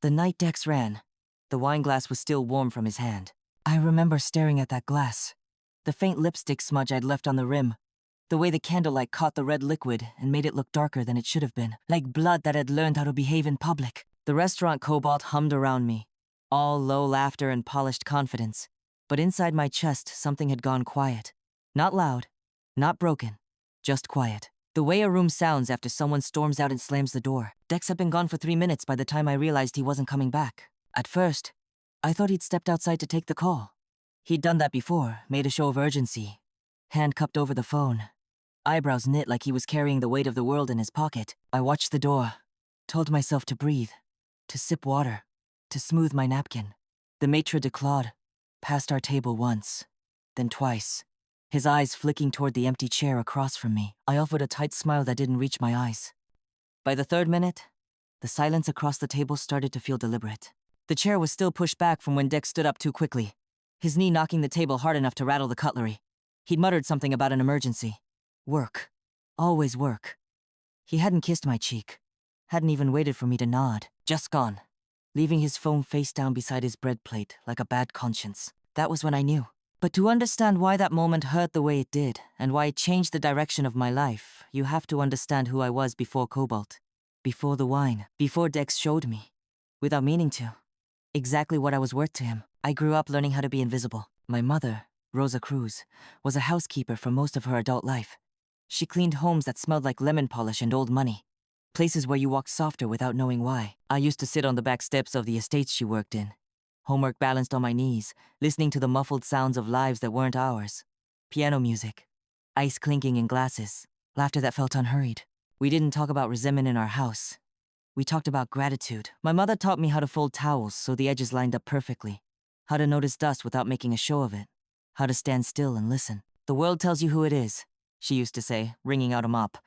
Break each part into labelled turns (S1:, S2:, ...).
S1: The night Dex ran. The wineglass was still warm from his hand. I remember staring at that glass. The faint lipstick smudge I'd left on the rim. The way the candlelight caught the red liquid and made it look darker than it should have been. Like blood that had learned how to behave in public. The restaurant cobalt hummed around me. All low laughter and polished confidence. But inside my chest, something had gone quiet. Not loud. Not broken. Just quiet. The way a room sounds after someone storms out and slams the door. Dex had been gone for 3 minutes by the time I realized he wasn't coming back. At first, I thought he'd stepped outside to take the call. He'd done that before, made a show of urgency. Hand cupped over the phone. Eyebrows knit like he was carrying the weight of the world in his pocket. I watched the door. Told myself to breathe. To sip water. To smooth my napkin. The maitre de Claude passed our table once. Then twice. His eyes flicking toward the empty chair across from me. I offered a tight smile that didn't reach my eyes. By the 3rd minute, the silence across the table started to feel deliberate. The chair was still pushed back from when Dex stood up too quickly, his knee knocking the table hard enough to rattle the cutlery. He'd muttered something about an emergency. Work. Always work. He hadn't kissed my cheek. Hadn't even waited for me to nod. Just gone. Leaving his phone face down beside his bread plate like a bad conscience. That was when I knew. But to understand why that moment hurt the way it did, and why it changed the direction of my life, you have to understand who I was before Cobalt. Before the wine. Before Dex showed me. Without meaning to. Exactly what I was worth to him. I grew up learning how to be invisible. My mother, Rosa Cruz, was a housekeeper for most of her adult life. She cleaned homes that smelled like lemon polish and old money. Places where you walked softer without knowing why. I used to sit on the back steps of the estates she worked in. Homework balanced on my knees, listening to the muffled sounds of lives that weren't ours. Piano music. Ice clinking in glasses. Laughter that felt unhurried. We didn't talk about resentment in our house. We talked about gratitude. My mother taught me how to fold towels so the edges lined up perfectly. How to notice dust without making a show of it. How to stand still and listen. The world tells you who it is, she used to say, wringing out a mop.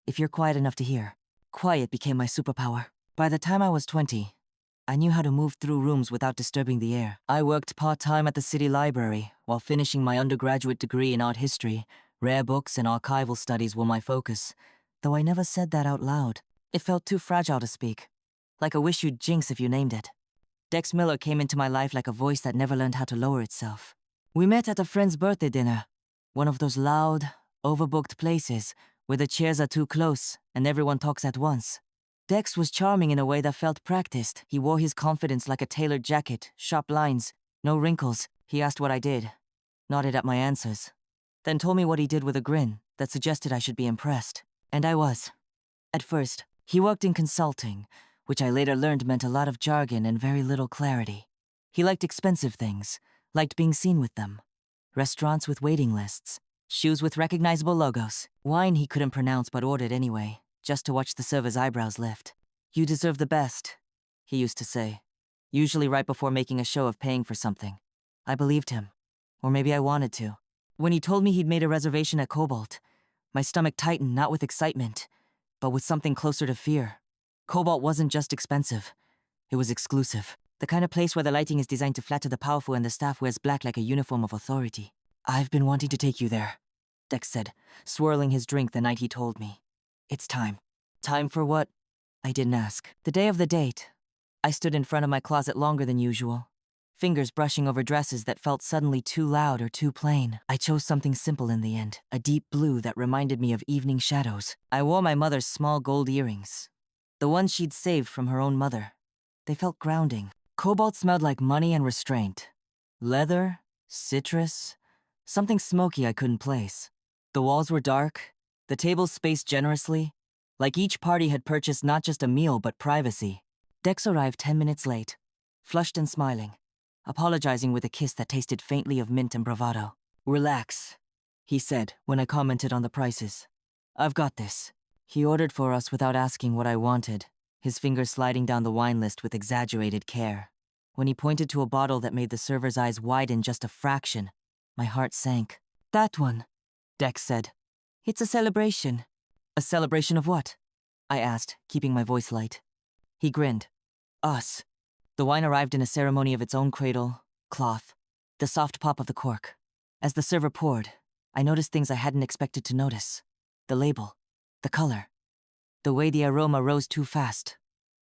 S1: If you're quiet enough to hear. Quiet became my superpower. By the time I was 20, I knew how to move through rooms without disturbing the air. I worked part-time at the city library while finishing my undergraduate degree in art history. Rare books and archival studies were my focus, though I never said that out loud. It felt too fragile to speak, like a wish you'd jinx if you named it. Dex Miller came into my life like a voice that never learned how to lower itself. We met at a friend's birthday dinner, one of those loud, overbooked places where the chairs are too close and everyone talks at once. Dex was charming in a way that felt practiced. He wore his confidence like a tailored jacket, sharp lines, no wrinkles. He asked what I did, nodded at my answers, then told me what he did with a grin that suggested I should be impressed. And I was. At first, he worked in consulting, which I later learned meant a lot of jargon and very little clarity. He liked expensive things, liked being seen with them. Restaurants with waiting lists, shoes with recognizable logos, wine he couldn't pronounce but ordered anyway, just to watch the server's eyebrows lift. You deserve the best, he used to say, usually right before making a show of paying for something. I believed him, or maybe I wanted to. When he told me he'd made a reservation at Cobalt, my stomach tightened not with excitement, but with something closer to fear. Cobalt wasn't just expensive, it was exclusive. The kind of place where the lighting is designed to flatter the powerful and the staff wears black like a uniform of authority. I've been wanting to take you there, Dex said, swirling his drink the night he told me. It's time. Time for what? I didn't ask. The day of the date, I stood in front of my closet longer than usual, fingers brushing over dresses that felt suddenly too loud or too plain. I chose something simple in the end, a deep blue that reminded me of evening shadows. I wore my mother's small gold earrings, the ones she'd saved from her own mother. They felt grounding. Cobalt smelled like money and restraint. Leather, citrus, something smoky I couldn't place. The walls were dark, the tables spaced generously, like each party had purchased not just a meal but privacy. Dex arrived 10 minutes late, flushed and smiling, apologizing with a kiss that tasted faintly of mint and bravado. Relax, he said when I commented on the prices. I've got this. He ordered for us without asking what I wanted, his fingers sliding down the wine list with exaggerated care. When he pointed to a bottle that made the server's eyes widen just a fraction, my heart sank. That one, Dex said. It's a celebration. A celebration of what? I asked, keeping my voice light. He grinned. Us. The wine arrived in a ceremony of its own cradle, cloth, the soft pop of the cork. As the server poured, I noticed things I hadn't expected to notice. The label, the color, the way the aroma rose too fast,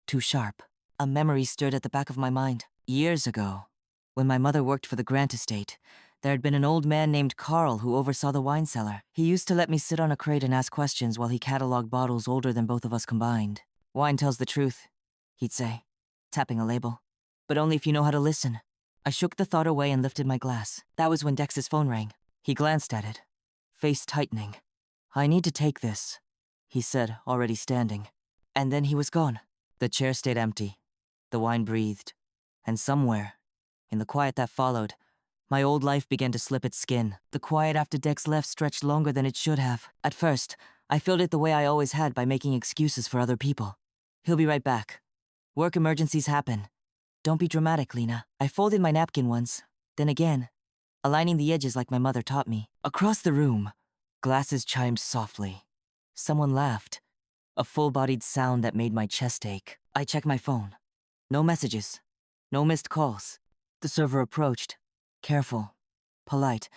S1: too sharp. A memory stirred at the back of my mind. Years ago, when my mother worked for the Grant estate, there had been an old man named Carl who oversaw the wine cellar. He used to let me sit on a crate and ask questions while he cataloged bottles older than both of us combined. "Wine tells the truth," he'd say, tapping a label. "But only if you know how to listen." I shook the thought away and lifted my glass. That was when Dex's phone rang. He glanced at it, face tightening. "I need to take this," he said, already standing. And then he was gone. The chair stayed empty. The wine breathed. And somewhere, in the quiet that followed, my old life began to slip its skin. The quiet after Dex left stretched longer than it should have. At first, I filled it the way I always had, by making excuses for other people. "He'll be right back. Work emergencies happen. Don't be dramatic, Lena." I folded my napkin once, then again, aligning the edges like my mother taught me. Across the room, glasses chimed softly. Someone laughed, a full-bodied sound that made my chest ache. I checked my phone. No messages. No missed calls. The server approached, careful, polite,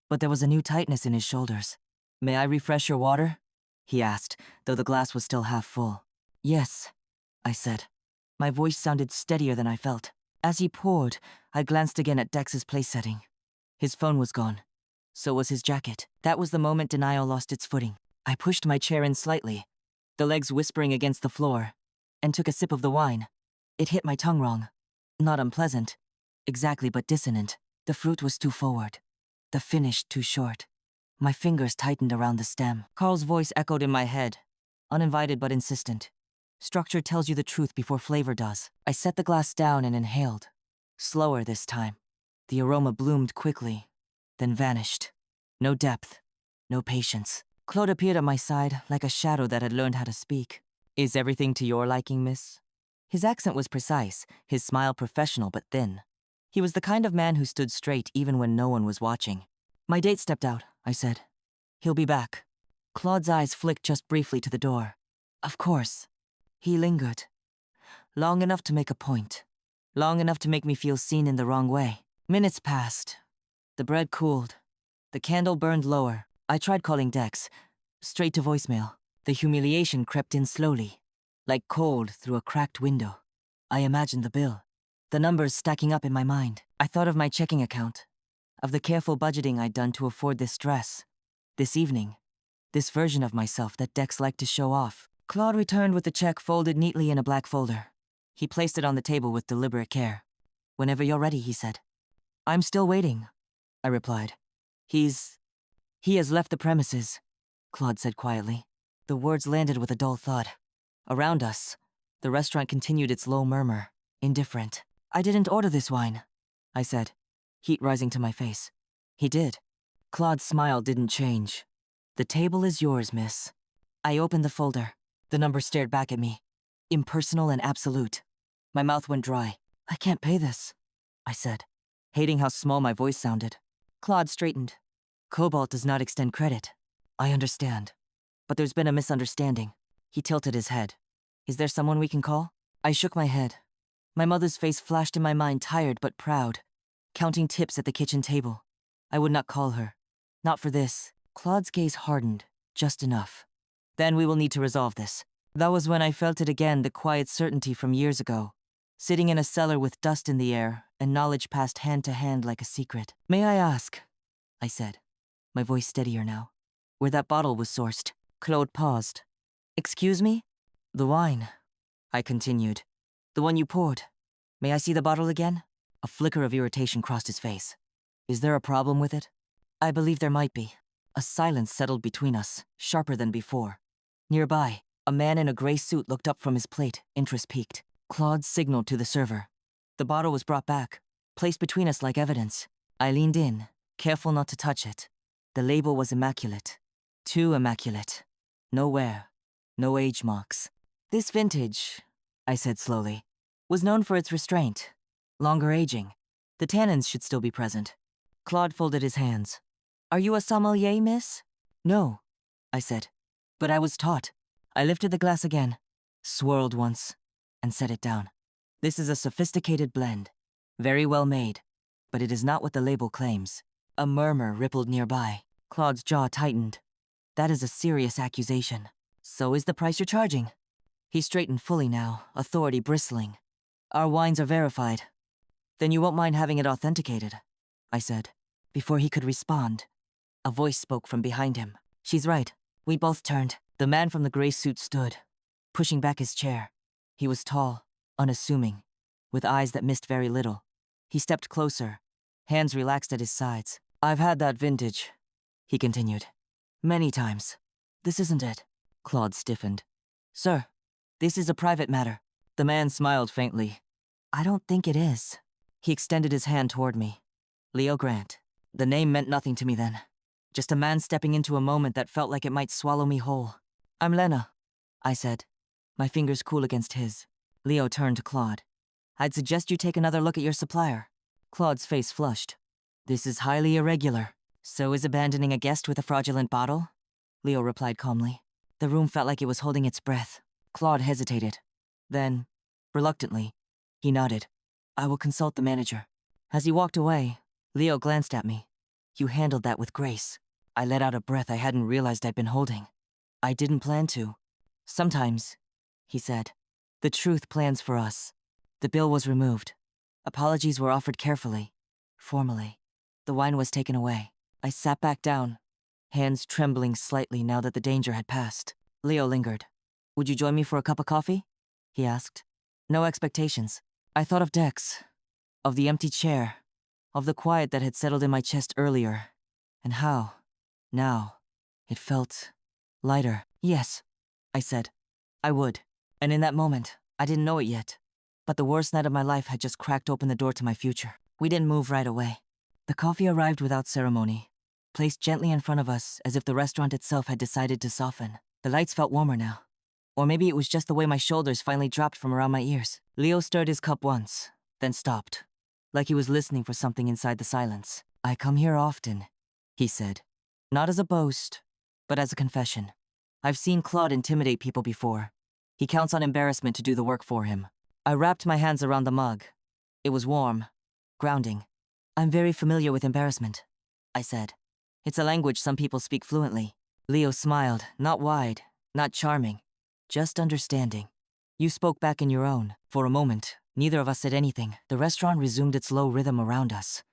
S1: but there was a new tightness in his shoulders. "May I refresh your water?" he asked, though the glass was still half full. "Yes," I said. My voice sounded steadier than I felt. As he poured, I glanced again at Dex's place setting. His phone was gone. So was his jacket. That was the moment denial lost its footing. I pushed my chair in slightly, the legs whispering against the floor, and took a sip of the wine. It hit my tongue wrong. Not unpleasant, exactly, but dissonant. The fruit was too forward, the finish too short. My fingers tightened around the stem. Carl's voice echoed in my head, uninvited but insistent. "Structure tells you the truth before flavor does." I set the glass down and inhaled. Slower this time. The aroma bloomed quickly, then vanished. No depth, no patience. Claude appeared at my side like a shadow that had learned how to speak. "Is everything to your liking, miss?" His accent was precise, his smile professional but thin. He was the kind of man who stood straight even when no one was watching. "My date stepped out," I said. "He'll be back." Claude's eyes flicked just briefly to the door. "Of course." He lingered. Long enough to make a point. Long enough to make me feel seen in the wrong way. Minutes passed. The bread cooled. The candle burned lower. I tried calling Dex. Straight to voicemail. The humiliation crept in slowly, like cold through a cracked window. I imagined the bill, the numbers stacking up in my mind. I thought of my checking account, of the careful budgeting I'd done to afford this dress, this evening, this version of myself that Dex liked to show off. Claude returned with the check folded neatly in a black folder. He placed it on the table with deliberate care. "Whenever you're ready," he said. "I'm still waiting," I replied. He has left the premises," Claude said quietly. The words landed with a dull thud. Around us, the restaurant continued its low murmur, indifferent. "I didn't order this wine," I said, heat rising to my face. He did. Claude's smile didn't change. "The table is yours, miss." I opened the folder. The number stared back at me, impersonal and absolute. My mouth went dry. "I can't pay this," I said, hating how small my voice sounded. Claude straightened. "Cobalt does not extend credit. I understand. But there's been a misunderstanding." He tilted his head. "Is there someone we can call?" I shook my head. My mother's face flashed in my mind, tired but proud, counting tips at the kitchen table. I would not call her. Not for this. Claude's gaze hardened, just enough. "Then we will need to resolve this." That was when I felt it again, the quiet certainty from years ago. Sitting in a cellar with dust in the air, and knowledge passed hand to hand like a secret. "May I ask," I said, my voice steadier now, "where that bottle was sourced?" Claude paused. "Excuse me?" "The wine," I continued. "The one you poured. May I see the bottle again?" A flicker of irritation crossed his face. "Is there a problem with it?" I believe there might be. A silence settled between us, sharper than before. Nearby, a man in a gray suit looked up from his plate, interest piqued. Claude signaled to the server. The bottle was brought back, placed between us like evidence. I leaned in, careful not to touch it. The label was immaculate. Too immaculate. No wear, no age marks. "This vintage," I said slowly, "was known for its restraint, longer aging. The tannins should still be present." Claude folded his hands. "Are you a sommelier, miss?" "No," I said, "but I was taught." I lifted the glass again, swirled once, and set it down. "This is a sophisticated blend, very well made, but it is not what the label claims." A murmur rippled nearby. Claude's jaw tightened. "That is a serious accusation." "So is the price you're charging." He straightened fully now, authority bristling. Our wines are verified. Then you won't mind having it authenticated, I said. Before he could respond, a voice spoke from behind him. She's right. We both turned. The man from the gray suit stood, pushing back his chair. He was tall, unassuming, with eyes that missed very little. He stepped closer, hands relaxed at his sides. I've had that vintage, he continued. Many times. This isn't it. Claude stiffened. Sir, this is a private matter. The man smiled faintly. I don't think it is. He extended his hand toward me. Leo Grant. The name meant nothing to me then. Just a man stepping into a moment that felt like it might swallow me whole. I'm Lena, I said, my fingers cool against his. Leo turned to Claude. I'd suggest you take another look at your supplier. Claude's face flushed. This is highly irregular. So is abandoning a guest with a fraudulent bottle? Leo replied calmly. The room felt like it was holding its breath. Claude hesitated. Then, reluctantly, he nodded. I will consult the manager. As he walked away, Leo glanced at me. You handled that with grace. I let out a breath I hadn't realized I'd been holding. I didn't plan to. Sometimes, he said, the truth plans for us. The bill was removed. Apologies were offered carefully, formally. The wine was taken away. I sat back down, hands trembling slightly now that the danger had passed. Leo lingered. Would you join me for a cup of coffee? He asked. No expectations. I thought of Dex, of the empty chair, of the quiet that had settled in my chest earlier, and how, now, it felt lighter. Yes, I said. I would. And in that moment, I didn't know it yet, but the worst night of my life had just cracked open the door to my future. We didn't move right away. The coffee arrived without ceremony, placed gently in front of us as if the restaurant itself had decided to soften. The lights felt warmer now. Or maybe it was just the way my shoulders finally dropped from around my ears. Leo stirred his cup once, then stopped, like he was listening for something inside the silence. I come here often, he said. Not as a boast, but as a confession. I've seen Claude intimidate people before. He counts on embarrassment to do the work for him. I wrapped my hands around the mug. It was warm, grounding. I'm very familiar with embarrassment, I said. It's a language some people speak fluently. Leo smiled, not wide, not charming, just understanding. You spoke back in your own. For a moment, neither of us said anything. The restaurant resumed its low rhythm around us.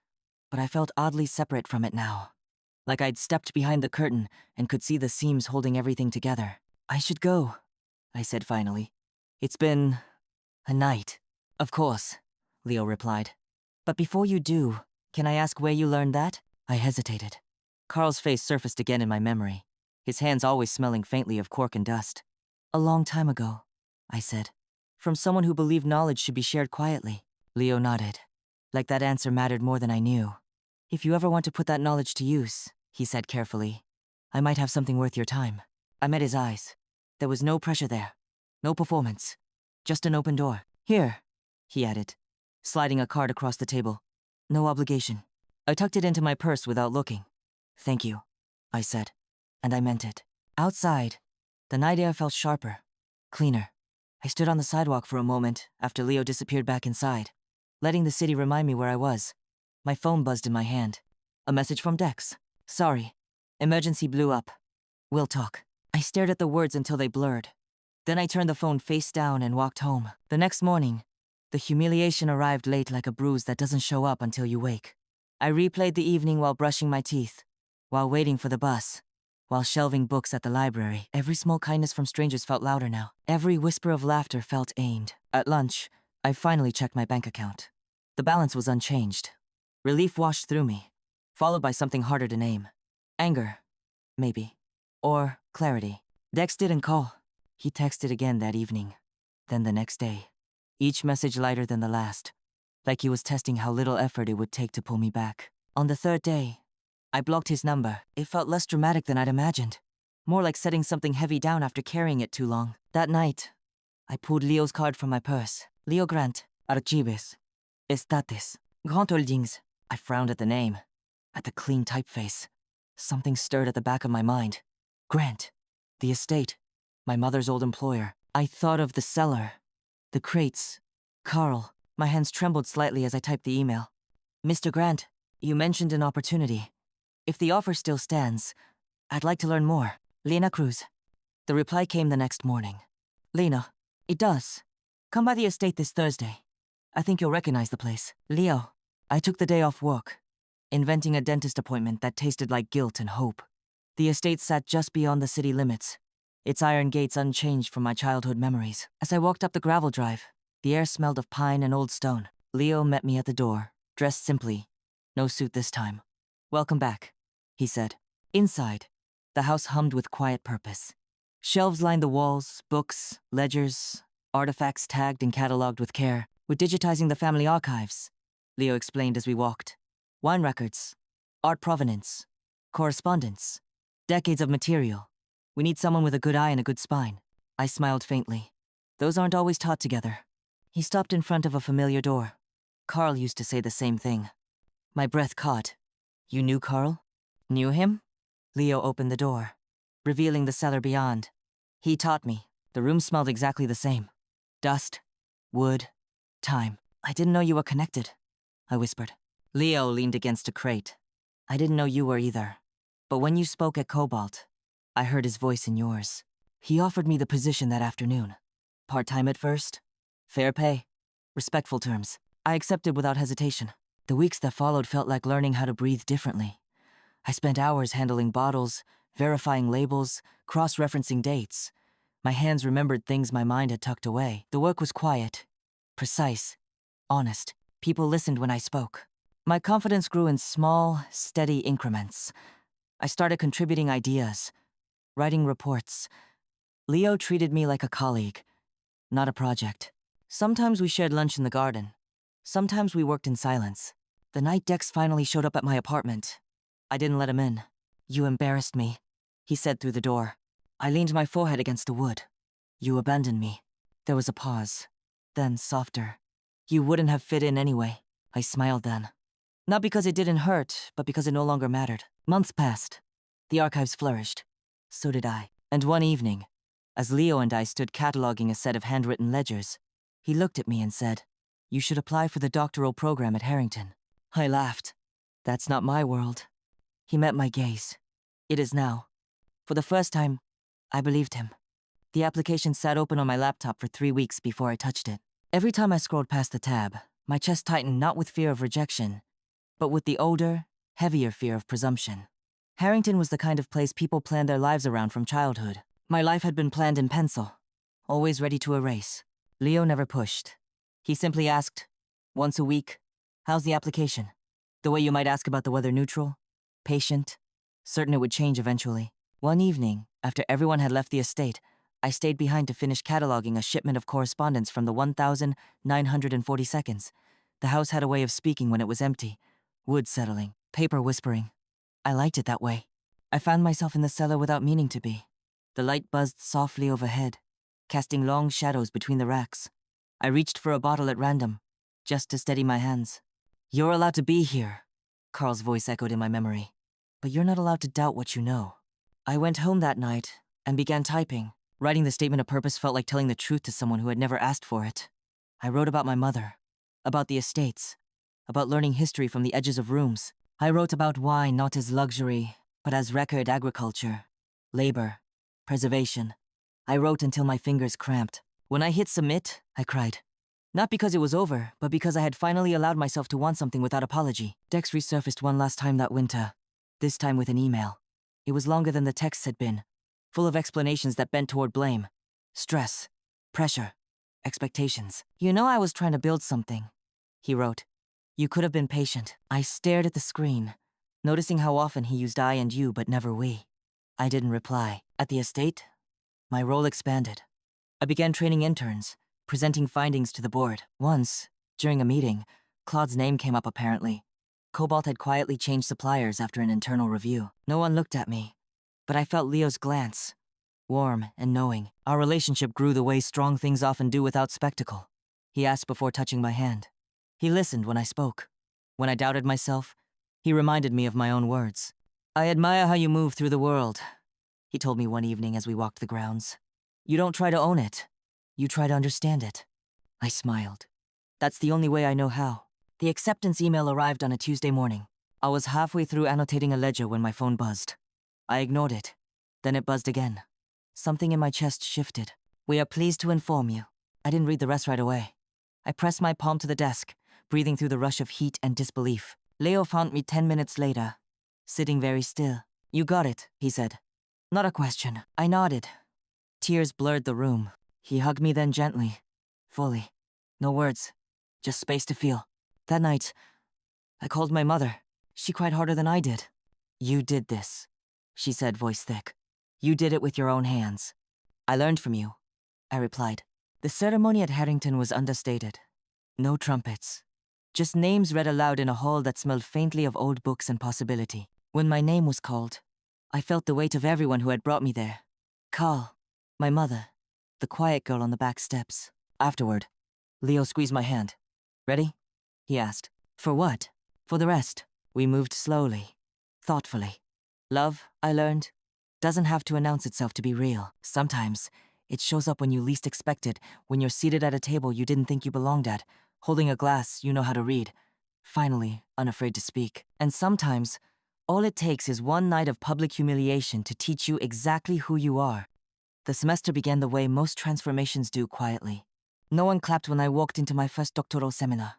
S1: But I felt oddly separate from it now. Like I'd stepped behind the curtain and could see the seams holding everything together. I should go, I said finally. It's been a night. Of course, Leo replied. But before you do, can I ask where you learned that? I hesitated. Carl's face surfaced again in my memory, his hands always smelling faintly of cork and dust. A long time ago, I said. From someone who believed knowledge should be shared quietly. Leo nodded, like that answer mattered more than I knew. If you ever want to put that knowledge to use, he said carefully, I might have something worth your time. I met his eyes. There was no pressure there, no performance, just an open door. Here, he added, sliding a card across the table. No obligation. I tucked it into my purse without looking. Thank you, I said, and I meant it. Outside, the night air felt sharper, cleaner. I stood on the sidewalk for a moment after Leo disappeared back inside, letting the city remind me where I was. My phone buzzed in my hand. A message from Dex. Sorry. Emergency blew up. We'll talk. I stared at the words until they blurred. Then I turned the phone face down and walked home. The next morning, the humiliation arrived late like a bruise that doesn't show up until you wake. I replayed the evening while brushing my teeth, while waiting for the bus, while shelving books at the library. Every small kindness from strangers felt louder now. Every whisper of laughter felt aimed. At lunch, I finally checked my bank account. The balance was unchanged. Relief washed through me, followed by something harder to name. Anger, maybe. Or clarity. Dex didn't call. He texted again that evening. Then the next day. Each message lighter than the last, like he was testing how little effort it would take to pull me back. On the third day, I blocked his number. It felt less dramatic than I'd imagined. More like setting something heavy down after carrying it too long. That night, I pulled Leo's card from my purse. Leo Grant, Archives, Estates, Grand Holdings. I frowned at the name, at the clean typeface. Something stirred at the back of my mind. Grant, the estate, my mother's old employer. I thought of the cellar, the crates, Carl. My hands trembled slightly as I typed the email. Mr. Grant, you mentioned an opportunity. If the offer still stands, I'd like to learn more. Lena Cruz. The reply came the next morning. Lena, it does. Come by the estate this Thursday. I think you'll recognize the place. Leo, I took the day off work, inventing a dentist appointment that tasted like guilt and hope. The estate sat just beyond the city limits, its iron gates unchanged from my childhood memories. As I walked up the gravel drive, the air smelled of pine and old stone. Leo met me at the door, dressed simply. No suit this time. Welcome back, he said. Inside, the house hummed with quiet purpose. Shelves lined the walls, books, ledgers, artifacts tagged and cataloged with care. We're digitizing the family archives, Leo explained as we walked. Wine records, art provenance, correspondence, decades of material. We need someone with a good eye and a good spine. I smiled faintly. Those aren't always taught together. He stopped in front of a familiar door. Carl used to say the same thing. My breath caught. You knew Carl? Knew him? Leo opened the door, revealing the cellar beyond. He taught me. The room smelled exactly the same. Dust, wood, time. I didn't know you were connected, I whispered. Leo leaned against a crate. I didn't know you were either. But when you spoke at Cobalt, I heard his voice in yours. He offered me the position that afternoon. Part-time at first, fair pay, respectful terms. I accepted without hesitation. The weeks that followed felt like learning how to breathe differently. I spent hours handling bottles, verifying labels, cross-referencing dates. My hands remembered things my mind had tucked away. The work was quiet, precise, honest. People listened when I spoke. My confidence grew in small, steady increments. I started contributing ideas, writing reports. Leo treated me like a colleague, not a project. Sometimes we shared lunch in the garden. Sometimes we worked in silence. The night Dex finally showed up at my apartment. I didn't let him in. You embarrassed me, he said through the door. I leaned my forehead against the wood. You abandoned me. There was a pause. Then, softer. You wouldn't have fit in anyway. I smiled then. Not because it didn't hurt, but because it no longer mattered. Months passed. The archives flourished. So did I. And one evening, as Leo and I stood cataloging a set of handwritten ledgers, he looked at me and said, You should apply for the doctoral program at Harrington. I laughed. That's not my world. He met my gaze. It is now. For the first time, I believed him. The application sat open on my laptop for 3 weeks before I touched it. Every time I scrolled past the tab, my chest tightened not with fear of rejection, but with the older, heavier fear of presumption. Harrington was the kind of place people planned their lives around from childhood. My life had been planned in pencil, always ready to erase. Leo never pushed. He simply asked, once a week, how's the application? The way you might ask about the weather. Neutral, patient, certain it would change eventually. One evening, after everyone had left the estate, I stayed behind to finish cataloging a shipment of correspondence from the 1,940 seconds. The house had a way of speaking when it was empty, wood settling, paper whispering. I liked it that way. I found myself in the cellar without meaning to be. The light buzzed softly overhead, casting long shadows between the racks. I reached for a bottle at random, just to steady my hands. You're allowed to be here, Carl's voice echoed in my memory. But you're not allowed to doubt what you know. I went home that night and began typing. Writing the statement of purpose felt like telling the truth to someone who had never asked for it. I wrote about my mother, about the estates, about learning history from the edges of rooms. I wrote about wine not as luxury, but as record agriculture, labor, preservation. I wrote until my fingers cramped. When I hit submit, I cried. Not because it was over, but because I had finally allowed myself to want something without apology. Dex resurfaced one last time that winter, this time with an email. It was longer than the texts had been, full of explanations that bent toward blame, stress, pressure, expectations. You know I was trying to build something, he wrote. You could have been patient. I stared at the screen, noticing how often he used I and you but never we. I didn't reply. At the estate, my role expanded. I began training interns, presenting findings to the board. Once, during a meeting, Claude's name came up apparently. Cobalt had quietly changed suppliers after an internal review. No one looked at me, but I felt Leo's glance, warm and knowing. Our relationship grew the way strong things often do without spectacle. He asked before touching my hand. He listened when I spoke. When I doubted myself, he reminded me of my own words. I admire how you move through the world, he told me one evening as we walked the grounds. You don't try to own it. You try to understand it. I smiled. That's the only way I know how. The acceptance email arrived on a Tuesday morning. I was halfway through annotating a ledger when my phone buzzed. I ignored it. Then it buzzed again. Something in my chest shifted. We are pleased to inform you. I didn't read the rest right away. I pressed my palm to the desk, breathing through the rush of heat and disbelief. Leo found me 10 minutes later, sitting very still. "You got it," he said. "Not a question." I nodded. Tears blurred the room. He hugged me then gently, fully. No words, just space to feel. That night, I called my mother. She cried harder than I did. "You did this," she said, voice thick. "You did it with your own hands." "I learned from you," I replied. The ceremony at Harrington was understated. No trumpets. Just names read aloud in a hall that smelled faintly of old books and possibility. When my name was called, I felt the weight of everyone who had brought me there. Carl, my mother, the quiet girl on the back steps. Afterward, Leo squeezed my hand. "Ready?" he asked. "For what?" "For the rest." We moved slowly, thoughtfully. Love, I learned, doesn't have to announce itself to be real. Sometimes, it shows up when you least expect it, when you're seated at a table you didn't think you belonged at, holding a glass you know how to read, finally unafraid to speak. And sometimes, all it takes is one night of public humiliation to teach you exactly who you are. The semester began the way most transformations do, quietly. No one clapped when I walked into my first doctoral seminar.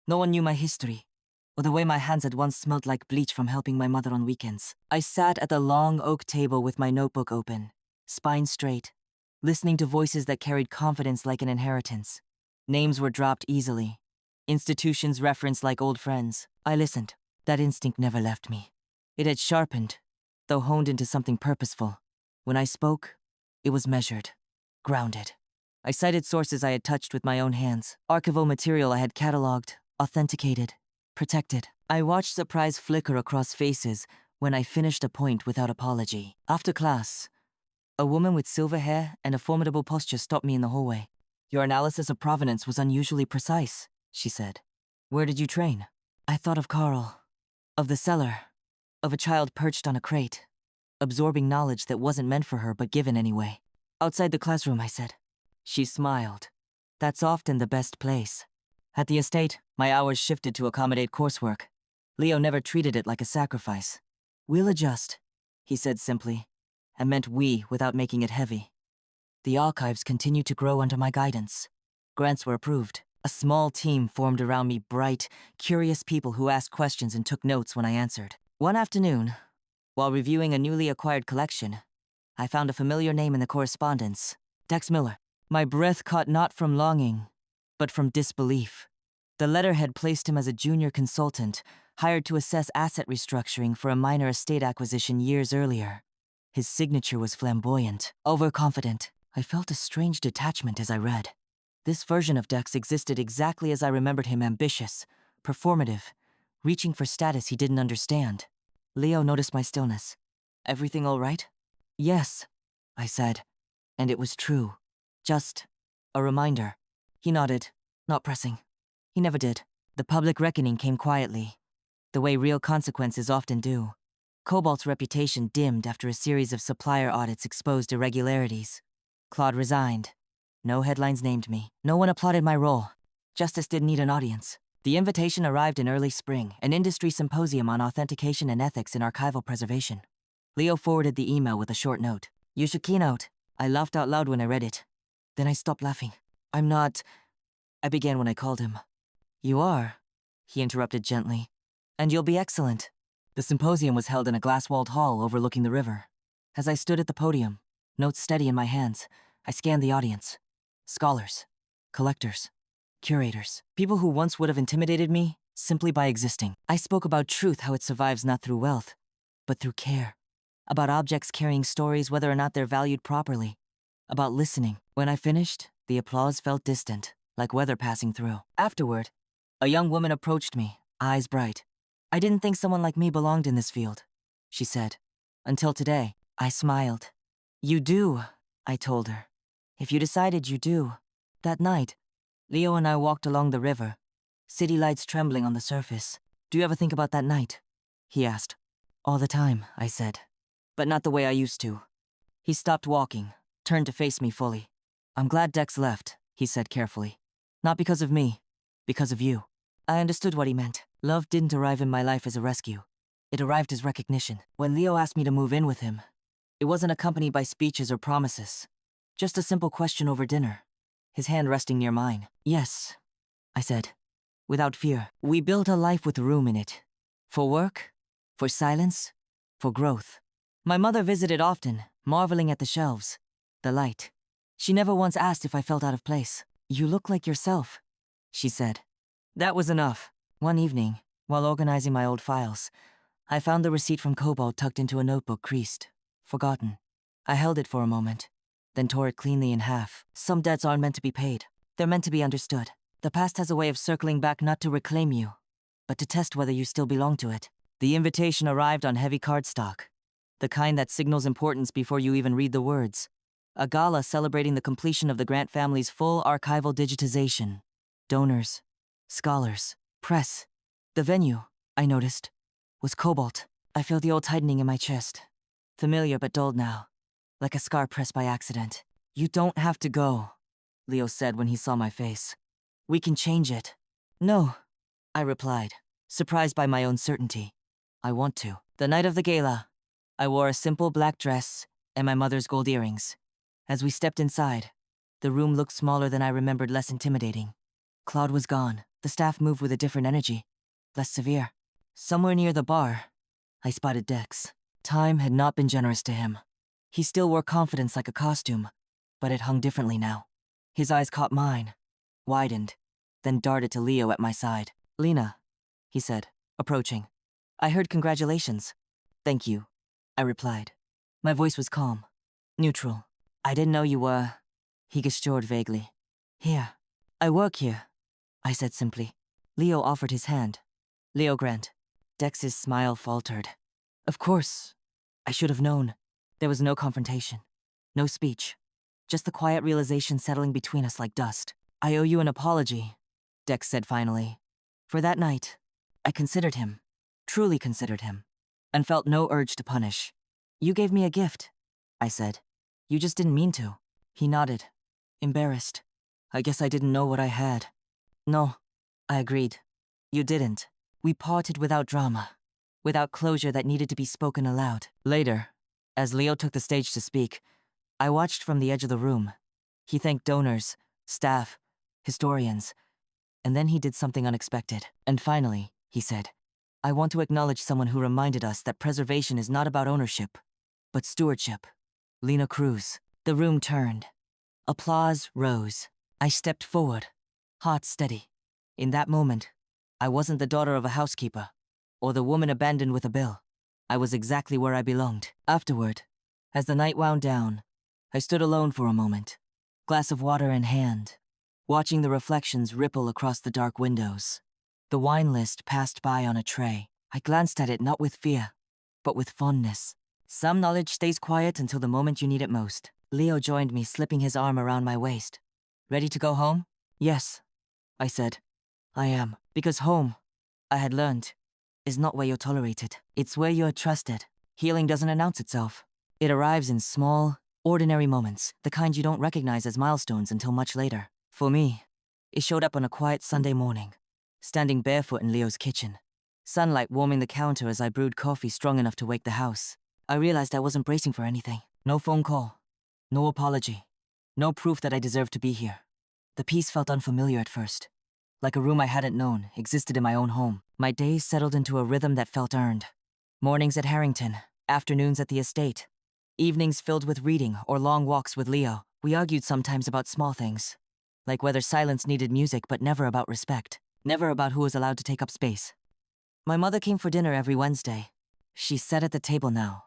S1: No one knew my history, or the way my hands had once smelled like bleach from helping my mother on weekends. I sat at the long oak table with my notebook open, spine straight, listening to voices that carried confidence like an inheritance. Names were dropped easily, institutions referenced like old friends. I listened. That instinct never left me. It had sharpened, though honed into something purposeful. When I spoke, it was measured, grounded. I cited sources I had touched with my own hands, archival material I had cataloged, authenticated, protected. I watched surprise flicker across faces when I finished a point without apology. After class, a woman with silver hair and a formidable posture stopped me in the hallway. "Your analysis of provenance was unusually precise," she said. "Where did you train?" I thought of Carl, of the cellar, of a child perched on a crate, absorbing knowledge that wasn't meant for her but given anyway. "Outside the classroom," I said. She smiled. "That's often the best place." At the estate, my hours shifted to accommodate coursework. Leo never treated it like a sacrifice. "We'll adjust," he said simply, and meant we without making it heavy. The archives continued to grow under my guidance. Grants were approved. A small team formed around me, bright, curious people who asked questions and took notes when I answered. One afternoon, while reviewing a newly acquired collection, I found a familiar name in the correspondence. Dex Miller. My breath caught not from longing, but from disbelief. The letter had placed him as a junior consultant, hired to assess asset restructuring for a minor estate acquisition years earlier. His signature was flamboyant, overconfident. I felt a strange detachment as I read. This version of Dex existed exactly as I remembered him: ambitious, performative, reaching for status he didn't understand. Leo noticed my stillness. "Everything all right?" "Yes," I said, and it was true. Just a reminder. He nodded, not pressing. He never did. The public reckoning came quietly, the way real consequences often do. Cobalt's reputation dimmed after a series of supplier audits exposed irregularities. Claude resigned. No headlines named me. No one applauded my role. Justice didn't need an audience. The invitation arrived in early spring, an industry symposium on authentication and ethics in archival preservation. Leo forwarded the email with a short note. "You should keynote." I laughed out loud when I read it. Then I stopped laughing. "I'm not," I began when I called him. "You are," he interrupted gently. "And you'll be excellent." The symposium was held in a glass-walled hall overlooking the river. As I stood at the podium, notes steady in my hands, I scanned the audience. Scholars, collectors, curators, people who once would have intimidated me simply by existing. I spoke about truth, how it survives not through wealth, but through care. About objects carrying stories, whether or not they're valued properly. About listening. When I finished, the applause felt distant, like weather passing through. Afterward, a young woman approached me, eyes bright. "I didn't think someone like me belonged in this field," she said. "Until today." I smiled. "You do," I told her. "If you decided, you do." That night, Leo and I walked along the river, city lights trembling on the surface. "Do you ever think about that night?" he asked. "All the time," I said. "But not the way I used to." He stopped walking, turned to face me fully. "I'm glad Dex left," he said carefully. "Not because of me, because of you." I understood what he meant. Love didn't arrive in my life as a rescue. It arrived as recognition. When Leo asked me to move in with him, it wasn't accompanied by speeches or promises. Just a simple question over dinner, his hand resting near mine. "Yes," I said, without fear. We built a life with room in it. For work, for silence, for growth. My mother visited often, marveling at the shelves, the light. She never once asked if I felt out of place. You look like yourself, she said. That was enough. One evening, while organizing my old files, I found the receipt from Cobalt tucked into a notebook creased, forgotten. I held it for a moment, then tore it cleanly in half. Some debts aren't meant to be paid. They're meant to be understood. The past has a way of circling back not to reclaim you, but to test whether you still belong to it. The invitation arrived on heavy cardstock, the kind that signals importance before you even read the words. A gala celebrating the completion of the Grant family's full archival digitization. Donors, scholars, press. The venue, I noticed, was Cobalt. I felt the old tightening in my chest. Familiar but dulled now, like a scar pressed by accident. You don't have to go, Leo said when he saw my face. We can change it. No, I replied, surprised by my own certainty. I want to. The night of the gala, I wore a simple black dress and my mother's gold earrings. As we stepped inside, the room looked smaller than I remembered, less intimidating. Claude was gone. The staff moved with a different energy, less severe. Somewhere near the bar, I spotted Dex. Time had not been generous to him. He still wore confidence like a costume, but it hung differently now. His eyes caught mine, widened, then darted to Leo at my side. Lena, he said, approaching. I heard congratulations. Thank you, I replied. My voice was calm, neutral. I didn't know you were... He gestured vaguely. Here. I work here, I said simply. Leo offered his hand. Leo Grant. Dex's smile faltered. Of course. I should have known. There was no confrontation. No speech. Just the quiet realization settling between us like dust. I owe you an apology, Dex said finally. For that night, I considered him. Truly considered him. And felt no urge to punish. You gave me a gift, I said. You just didn't mean to. He nodded, embarrassed. I guess I didn't know what I had. No, I agreed. You didn't. We parted without drama, without closure that needed to be spoken aloud. Later, as Leo took the stage to speak, I watched from the edge of the room. He thanked donors, staff, historians, and then he did something unexpected. And finally, he said, I want to acknowledge someone who reminded us that preservation is not about ownership, but stewardship. Lena Cruz. The room turned. Applause rose. I stepped forward, heart steady. In that moment, I wasn't the daughter of a housekeeper, or the woman abandoned with a bill. I was exactly where I belonged. Afterward, as the night wound down, I stood alone for a moment, glass of water in hand, watching the reflections ripple across the dark windows. The wine list passed by on a tray. I glanced at it not with fear, but with fondness. Some knowledge stays quiet until the moment you need it most. Leo joined me, slipping his arm around my waist. Ready to go home? Yes, I said. I am. Because home, I had learned, is not where you're tolerated. It's where you're trusted. Healing doesn't announce itself. It arrives in small, ordinary moments, the kind you don't recognize as milestones until much later. For me, it showed up on a quiet Sunday morning, standing barefoot in Leo's kitchen. Sunlight warming the counter as I brewed coffee strong enough to wake the house. I realized I wasn't bracing for anything. No phone call. No apology. No proof that I deserved to be here. The peace felt unfamiliar at first. Like a room I hadn't known, existed in my own home. My days settled into a rhythm that felt earned. Mornings at Harrington, afternoons at the estate. Evenings filled with reading or long walks with Leo. We argued sometimes about small things. Like whether silence needed music, but never about respect. Never about who was allowed to take up space. My mother came for dinner every Wednesday. She sat at the table now,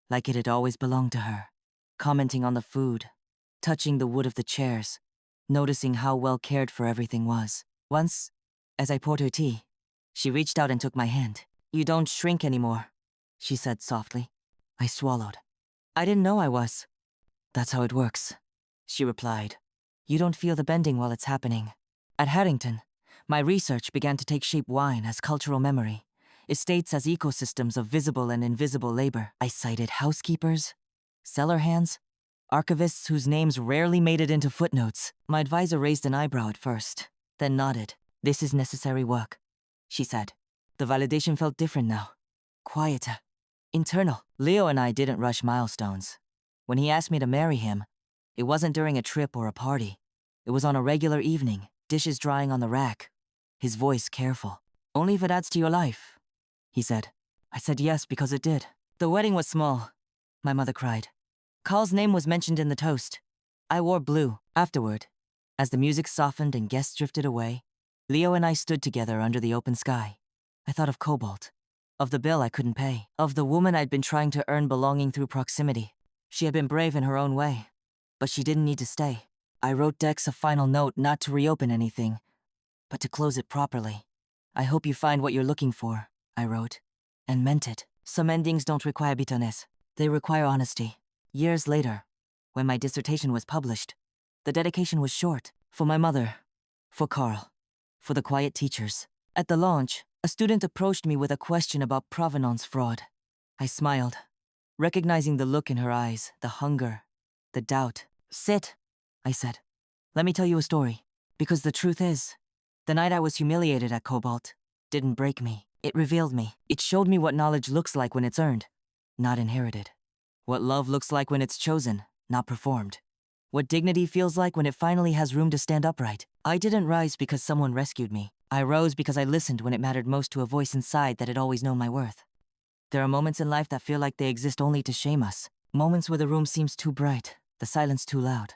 S1: like it had always belonged to her, commenting on the food, touching the wood of the chairs, noticing how well cared for everything was. Once, as I poured her tea, she reached out and took my hand. You don't shrink anymore, she said softly. I swallowed. I didn't know I was. That's how it works, she replied. You don't feel the bending while it's happening. At Harrington, my research began to take shape: wine as cultural memory, estates as ecosystems of visible and invisible labor. I cited housekeepers, cellar hands, archivists whose names rarely made it into footnotes. My advisor raised an eyebrow at first, then nodded. This is necessary work, she said. The validation felt different now. Quieter. Internal. Leo and I didn't rush milestones. When he asked me to marry him, it wasn't during a trip or a party. It was on a regular evening, dishes drying on the rack. His voice careful. Only if it adds to your life, he said. I said yes because it did. The wedding was small, my mother cried. Carl's name was mentioned in the toast. I wore blue. Afterward, as the music softened and guests drifted away, Leo and I stood together under the open sky. I thought of Cobalt, of the bill I couldn't pay, of the woman I'd been trying to earn belonging through proximity. She had been brave in her own way, but she didn't need to stay. I wrote Dex a final note not to reopen anything, but to close it properly. I hope you find what you're looking for, I wrote, and meant it. Some endings don't require bitterness. They require honesty. Years later, when my dissertation was published, the dedication was short. For my mother, for Carl, for the quiet teachers. At the launch, a student approached me with a question about provenance fraud. I smiled, recognizing the look in her eyes, the hunger, the doubt. Sit, I said. Let me tell you a story. Because the truth is, the night I was humiliated at Cobalt didn't break me. It revealed me. It showed me what knowledge looks like when it's earned, not inherited. What love looks like when it's chosen, not performed. What dignity feels like when it finally has room to stand upright. I didn't rise because someone rescued me. I rose because I listened when it mattered most to a voice inside that had always known my worth. There are moments in life that feel like they exist only to shame us. Moments where the room seems too bright, the silence too loud.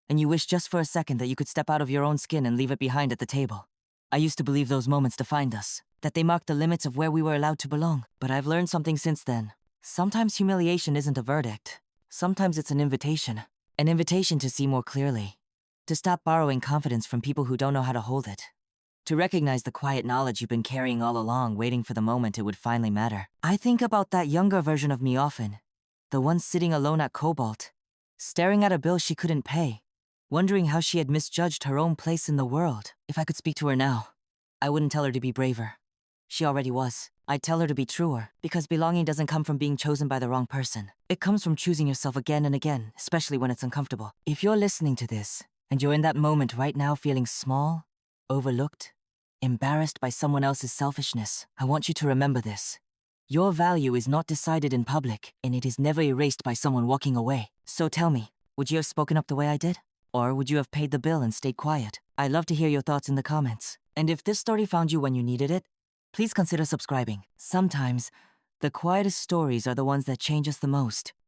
S1: And you wish just for a second that you could step out of your own skin and leave it behind at the table. I used to believe those moments defined us, that they marked the limits of where we were allowed to belong. But I've learned something since then. Sometimes humiliation isn't a verdict. Sometimes it's an invitation. An invitation to see more clearly. To stop borrowing confidence from people who don't know how to hold it. To recognize the quiet knowledge you've been carrying all along, waiting for the moment it would finally matter. I think about that younger version of me often. The one sitting alone at Cobalt, staring at a bill she couldn't pay, wondering how she had misjudged her own place in the world. If I could speak to her now, I wouldn't tell her to be braver. She already was. I'd tell her to be truer, because belonging doesn't come from being chosen by the wrong person. It comes from choosing yourself again and again, especially when it's uncomfortable. If you're listening to this, and you're in that moment right now feeling small, overlooked, embarrassed by someone else's selfishness, I want you to remember this. Your value is not decided in public, and it is never erased by someone walking away. So tell me, would you have spoken up the way I did? Or would you have paid the bill and stayed quiet? I'd love to hear your thoughts in the comments. And if this story found you when you needed it, please consider subscribing. Sometimes, the quietest stories are the ones that change us the most.